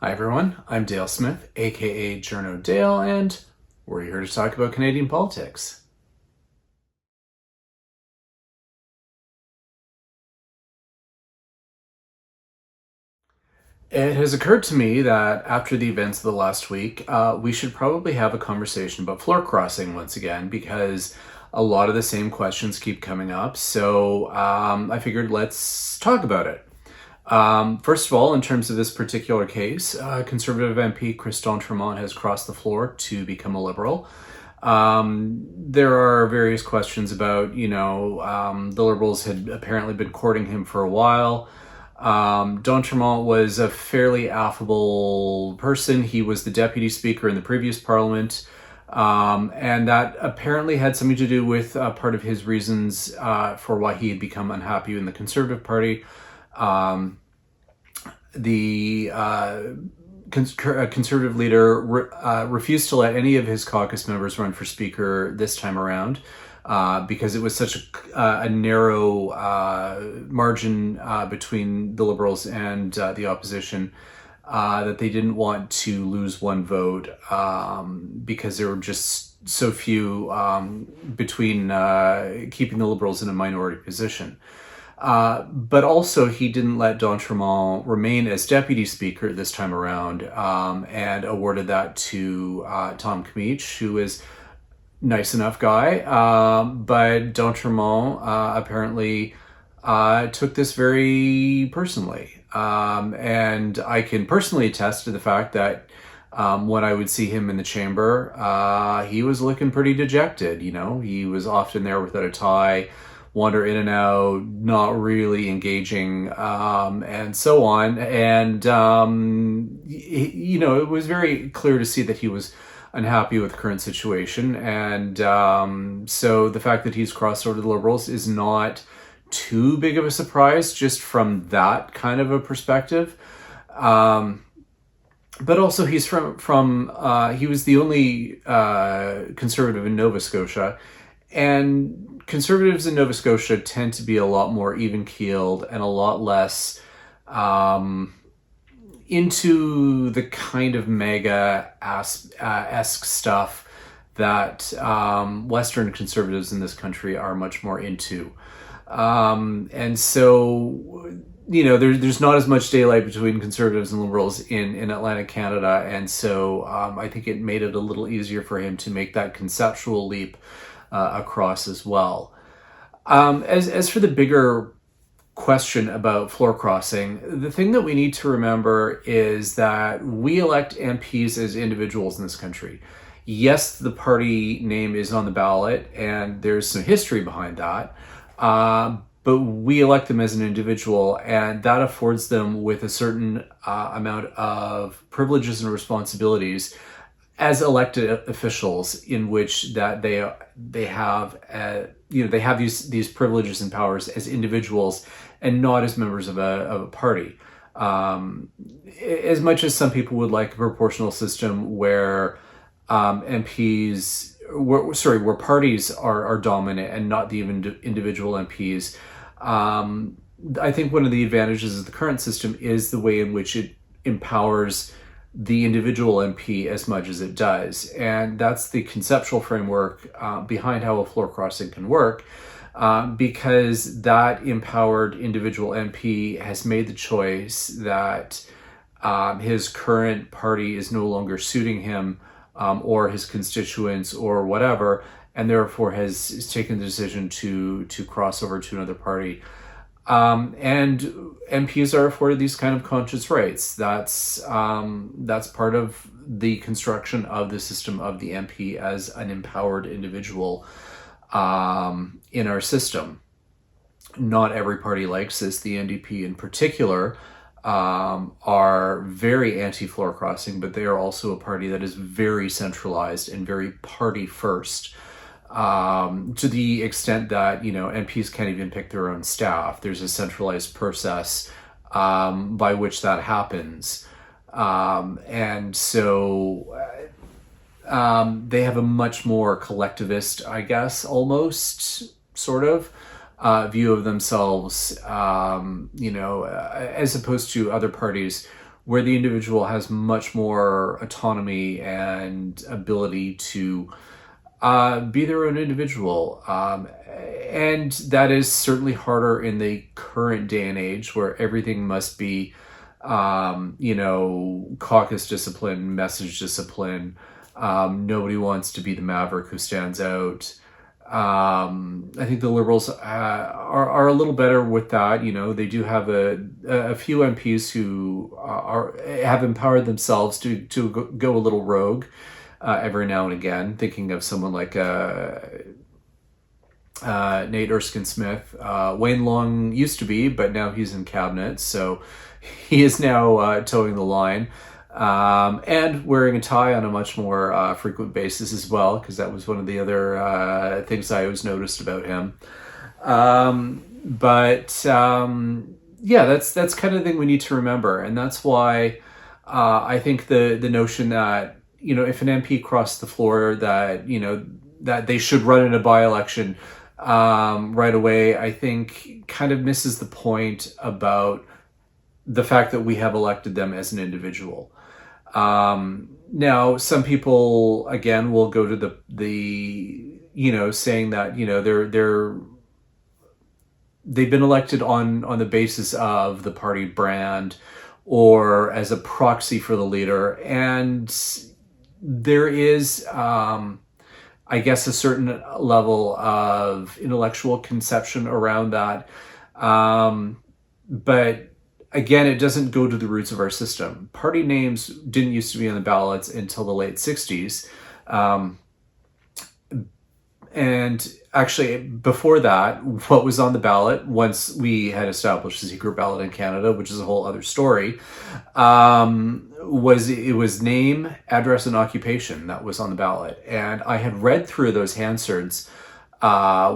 Hi everyone, I'm Dale Smith, aka Journo Dale, and we're here to talk about Canadian politics. It has occurred to me that after the events of the last week, we should probably have a conversation about floor crossing once again because a lot of the same questions keep coming up. So I figured let's talk about it. First of all, in terms of this particular case, Conservative MP Chris D'Entremont has crossed the floor to become a Liberal. There are various questions about, the Liberals had apparently been courting him for a while. D'Entremont was a fairly affable person. He was the deputy speaker in the previous parliament. And that apparently had something to do with part of his reasons for why he had become unhappy in the Conservative Party. The Conservative leader refused to let any of his caucus members run for speaker this time around because it was such a narrow margin between the Liberals and the opposition that they didn't want to lose one vote because there were just so few between keeping the Liberals in a minority position. But also, he didn't let D'Entremont remain as deputy speaker this time around and awarded that to Tom Kmeach, who is nice enough guy. But D'Entremont apparently took this very personally. And I can personally attest to the fact that when I would see him in the chamber, he was looking pretty dejected. He was often there without a tie, wander in and out, not really engaging, and so on. And, it was very clear to see that he was unhappy with the current situation. And so the fact that he's crossed over to the Liberals is not too big of a surprise, just from that kind of a perspective. But also he's he was the only Conservative in Nova Scotia. And Conservatives in Nova Scotia tend to be a lot more even-keeled and a lot less into the kind of MAGA-esque stuff that Western Conservatives in this country are much more into. And so, there's not as much daylight between Conservatives and Liberals in Atlantic Canada. And so I think it made it a little easier for him to make that conceptual leap across as well. As for the bigger question about floor crossing, the thing that we need to remember is that we elect MPs as individuals in this country. Yes, the party name is on the ballot, and there's some history behind that, but we elect them as an individual, and that affords them with a certain amount of privileges and responsibilities as elected officials, in which that they have they have these privileges and powers as individuals and not as members of a party. As much as some people would like a proportional system where where parties are dominant and not the individual MPs, I think one of the advantages of the current system is the way in which it empowers the individual MP as much as it does. And that's the conceptual framework behind how a floor crossing can work, because that empowered individual MP has made the choice that his current party is no longer suiting him or his constituents or whatever, and therefore has taken the decision to cross over to another party. And MPs are afforded these kind of conscience rights. That's part of the construction of the system of the MP as an empowered individual in our system. Not every party likes this. The NDP in particular are very anti-floor crossing, but they are also a party that is very centralized and very party first. To the extent that, MPs can't even pick their own staff. There's a centralized process by which that happens. And so they have a much more collectivist, I guess, almost, sort of, view of themselves, as opposed to other parties where the individual has much more autonomy and ability to be their own individual. And that is certainly harder in the current day and age where everything must be, caucus discipline, message discipline. Nobody wants to be the maverick who stands out. I think the Liberals are a little better with that. They do have a few MPs who have empowered themselves to go a little rogue every now and again. Thinking of someone like Nate Erskine-Smith. Wayne Long used to be, but now he's in cabinet, so he is now towing the line. And wearing a tie on a much more frequent basis as well, because that was one of the other things I always noticed about him. Yeah, that's kind of the thing we need to remember, and that's why I think the notion that if an MP crossed the floor, that that they should run in a by-election right away, I think kind of misses the point about the fact that we have elected them as an individual. Now, some people again will go to the saying that they've been elected on the basis of the party brand or as a proxy for the leader, and there is I guess a certain level of intellectual conception around that, but again, it doesn't go to the roots of our system. Party names didn't used to be on the ballots until the late 60s. And actually, before that, what was on the ballot, once we had established the secret ballot in Canada, which is a whole other story, was name, address, and occupation that was on the ballot. And I had read through those Hansards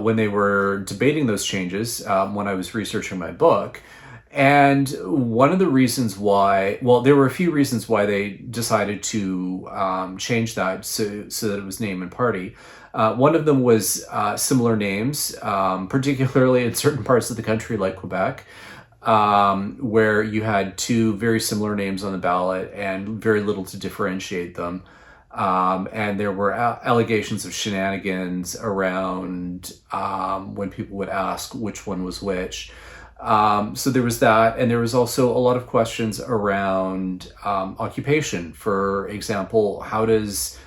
when they were debating those changes when I was researching my book. And one of the reasons why, well, there were a few reasons why they decided to change that so that it was name and party. One of them was similar names, particularly in certain parts of the country like Quebec, where you had two very similar names on the ballot and very little to differentiate them. And there were allegations of shenanigans around when people would ask which one was which. So there was that, and there was also a lot of questions around occupation. For example, how does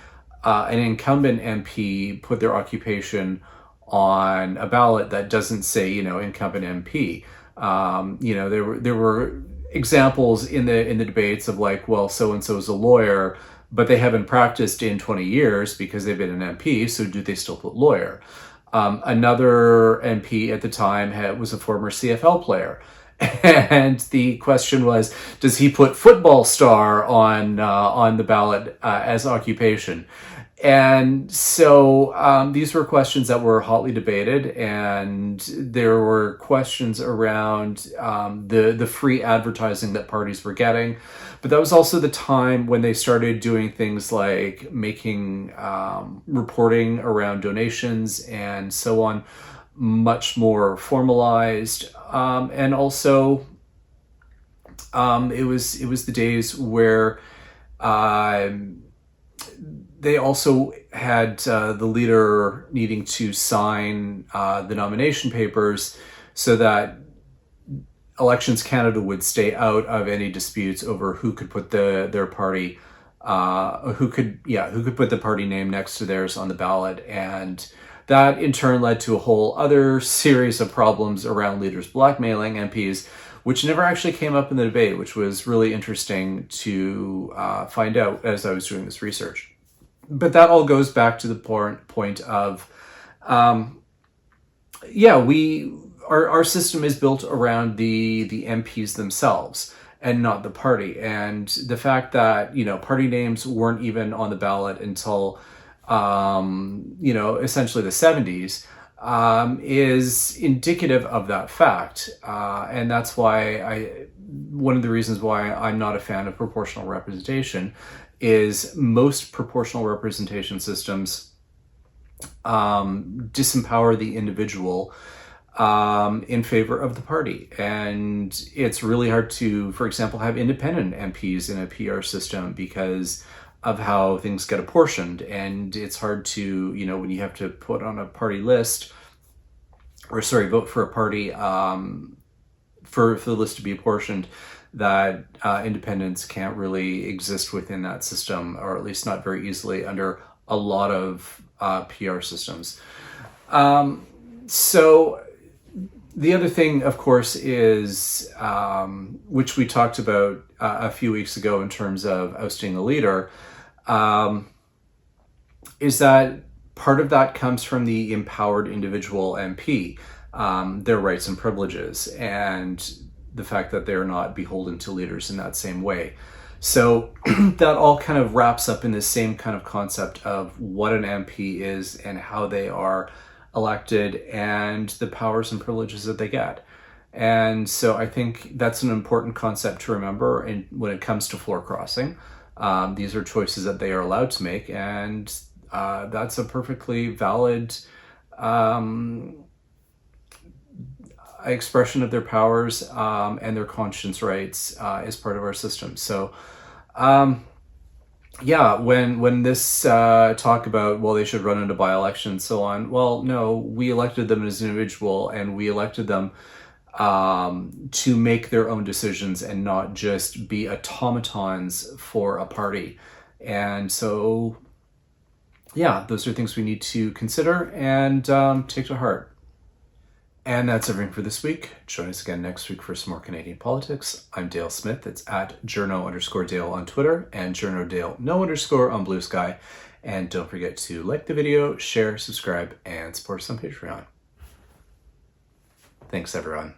an incumbent MP put their occupation on a ballot that doesn't say, incumbent MP? There were examples in the debates of like, well, so and so is a lawyer, but they haven't practiced in 20 years because they've been an MP. So do they still put lawyer? Another MP at the time was a former CFL player. And the question was, does he put football star on the ballot as occupation? And so these were questions that were hotly debated, and there were questions around the free advertising that parties were getting. But that was also the time when they started doing things like making reporting around donations and so on much more formalized. And also it was the days where they also had the leader needing to sign the nomination papers so that Elections Canada would stay out of any disputes over who could put their party, who could put the party name next to theirs on the ballot. And that in turn led to a whole other series of problems around leaders blackmailing MPs, which never actually came up in the debate, which was really interesting to find out as I was doing this research. But that all goes back to the point of, our system is built around the MPs themselves and not the party. And the fact that, party names weren't even on the ballot until, essentially the 70s, is indicative of that fact. And that's why one of the reasons why I'm not a fan of proportional representation is most proportional representation systems disempower the individual in favor of the party. And it's really hard to, for example, have independent MPs in a PR system because of how things get apportioned. And it's hard to, when you have to put on a party list, vote for a party for the list to be apportioned, that independents can't really exist within that system, or at least not very easily under a lot of PR systems. So the other thing, of course, is, which we talked about a few weeks ago in terms of ousting a leader, is that part of that comes from the empowered individual MP, their rights and privileges, and the fact that they're not beholden to leaders in that same way. So that all kind of wraps up in the same kind of concept of what an MP is and how they are elected and the powers and privileges that they get. And so I think that's an important concept to remember when it comes to floor crossing. These are choices that they are allowed to make, and that's a perfectly valid expression of their powers and their conscience rights as part of our system. So when this talk about, well, they should run into by-election and so on, well, no, we elected them as an individual, and we elected them to make their own decisions and not just be automatons for a party. And so, those are things we need to consider and take to heart. And that's everything for this week. Join us again next week for some more Canadian politics. I'm Dale Smith. It's at journo_Dale on Twitter and journodale _no_ on Bluesky. And don't forget to like the video, share, subscribe, and support us on Patreon. Thanks, everyone.